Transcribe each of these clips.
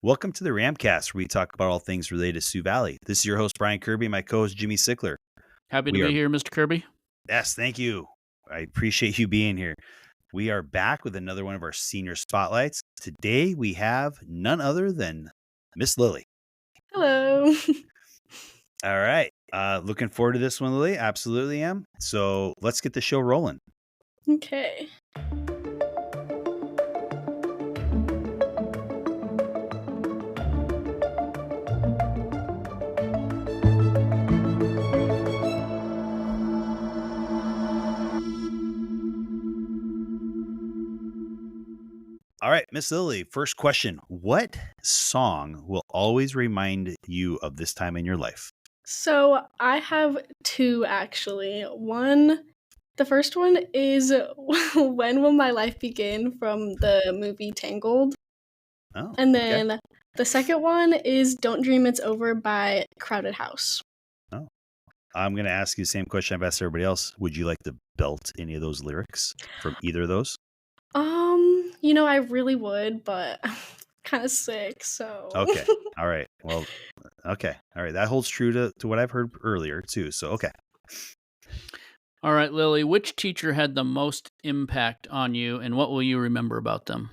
Welcome to the RAMcast, where we talk about all things related to Sioux Valley. This is your host, Brian Kirby, and my co-host, Jimmy Sickler. Happy to We be are- here, Mr. Kirby. Yes, thank you. I appreciate you being here. We are back with another one of our senior spotlights. Today, we have none other than Miss Lilly. Hello. All right. Looking forward to this one, Lilly. Absolutely am. So let's get the show rolling. Okay. All right, Miss Lilly, first question. What song will always remind you of this time in your life? So I have two actually. The first one is When Will My Life Begin from the movie Tangled. Oh, And okay. then the second one is Don't Dream It's Over by Crowded House. I'm going to ask you the same question I've asked everybody else. Would you like to belt any of those lyrics from either of those? I really would, but I'm kind of sick, so. Okay. All right. Well, okay. All right. That holds true to what I've heard earlier, too. So, okay. All right, Lily, which teacher had the most impact on you, and what will you remember about them?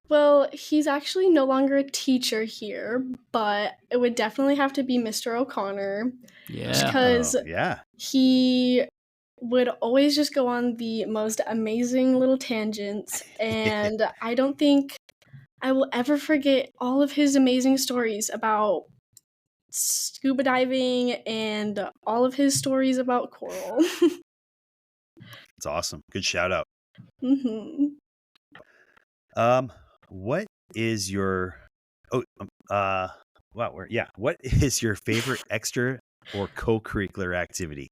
Well, he's actually no longer a teacher here, but it would definitely have to be Mr. O'Connor. Yeah. Because yeah. he would always just go on the most amazing little tangents, and I don't think I will ever forget all of his amazing stories about scuba diving and all of his stories about coral. It's awesome. Good shout out. hmm What is your what is your favorite extra or co-curricular activity?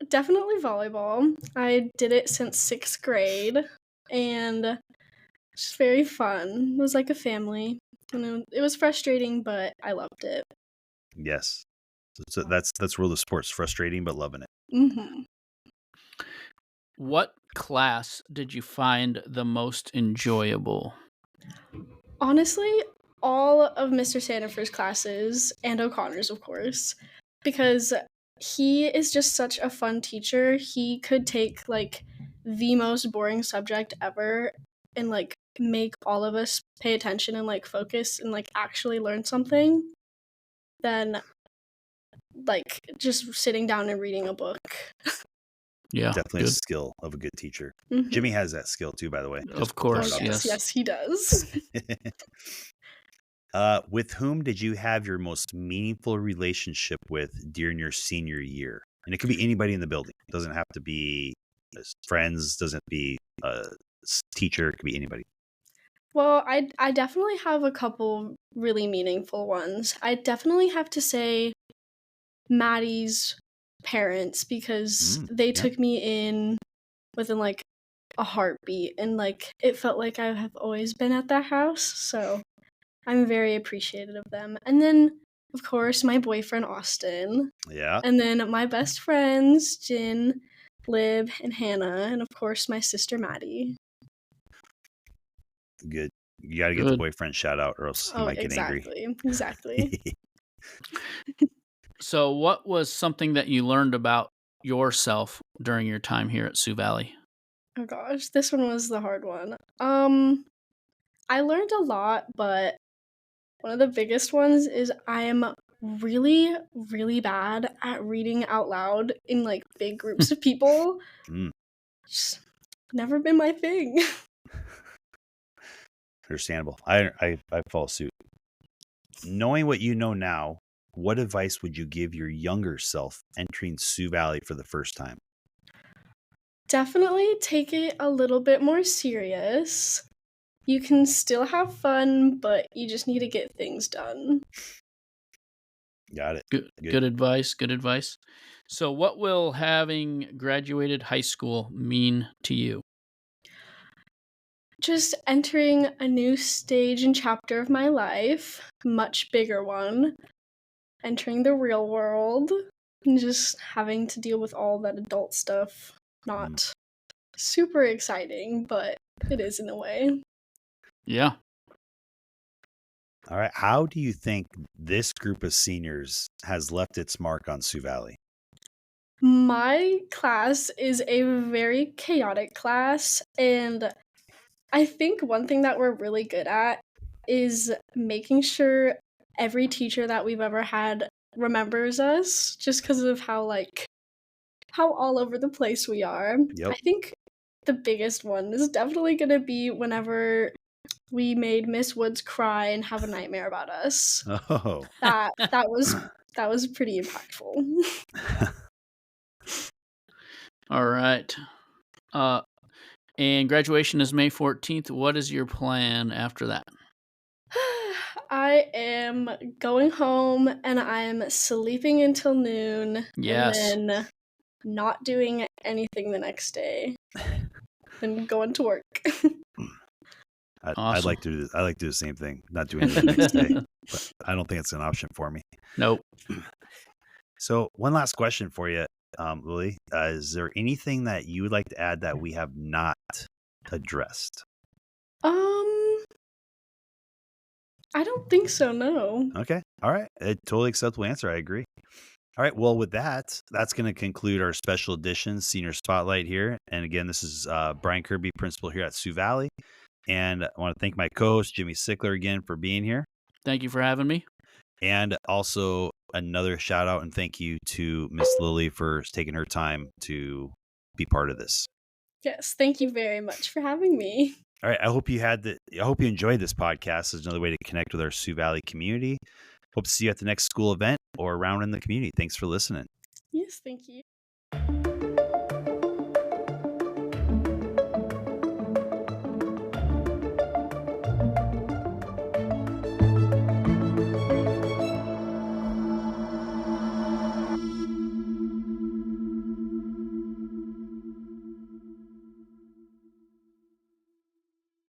Definitely volleyball. I did it since 6th grade, and it's very fun. It was like a family. It was frustrating, but I loved it. Yes. So that's world of sports. Frustrating, but loving it. hmm What class did you find the most enjoyable? Honestly, all of Mr. Sandifer's classes, and O'Connor's, of course, because he is just such a fun teacher. He could take, like, the most boring subject ever and, like, make all of us pay attention and, like, focus and, like, actually learn something than, like, just sitting down and reading a book. Yeah, Definitely a good. skill of a good teacher. Mhm. Jimmy has that skill too, by the way. Of course, Oh, yes. yes, he does. With whom did you have your most meaningful relationship with during your senior year? And it could be anybody in the building. It doesn't have to be friends, doesn't be a teacher, it could be anybody. Well, I definitely have a couple really meaningful ones. I definitely have to say Maddie's parents, because they yeah. took me in within, like, a heartbeat, and, like, it felt like I have always been at that house, so I'm very appreciative of them. And then, of course, my boyfriend, Austin. Yeah. And then my best friends, Jin, Lib, and Hannah, and of course my sister, Maddie. Good. You got to get the boyfriend shout out or else he might get angry. Exactly. So what was something that you learned about yourself during your time here at Sioux Valley? Oh gosh, this one was the hard one. I learned a lot, but one of the biggest ones is I am really, really bad at reading out loud in, like, big groups of people. Just never been my thing. Understandable. I follow suit. Knowing what you know now, what advice would you give your younger self entering Sioux Valley for the first time? Definitely take it a little bit more serious. You can still have fun, but you just need to get things done. Got it. Good advice. Good advice. So what will having graduated high school mean to you? Just entering a new stage and chapter of my life, much bigger one. Entering the real world and just having to deal with all that adult stuff. Not super exciting, but it is in a way. Yeah. All right. How do you think this group of seniors has left its mark on Sioux Valley? My class is a very chaotic class, and I think one thing that we're really good at is making sure every teacher that we've ever had remembers us just because of how all over the place we are. Yep. I think the biggest one is definitely going to be whenever we made Miss Woods cry and have a nightmare about us. Oh. That was pretty impactful. All right. And graduation is May 14th. What is your plan after that? I am going home and I'm sleeping until noon. Yes. And then not doing anything the next day. And going to work. I'd Awesome. like to do the same thing, not doing it the next day. But I don't think it's an option for me. Nope. So one last question for you, Lily. Is there anything that you would like to add that we have not addressed? I don't think so, no. Okay. All right. A totally acceptable answer. I agree. All right. Well, with that, that's going to conclude our special edition senior spotlight here. And again, this is Brian Kirby, principal here at Sioux Valley. And I want to thank my co-host, Jimmy Sickler, again for being here. Thank you for having me. And also another shout out and thank you to Miss Lilly for taking her time to be part of this. Yes, thank you very much for having me. All right. I hope you enjoyed this podcast. It's another way to connect with our Sioux Valley community. Hope to see you at the next school event or around in the community. Thanks for listening. Yes, thank you.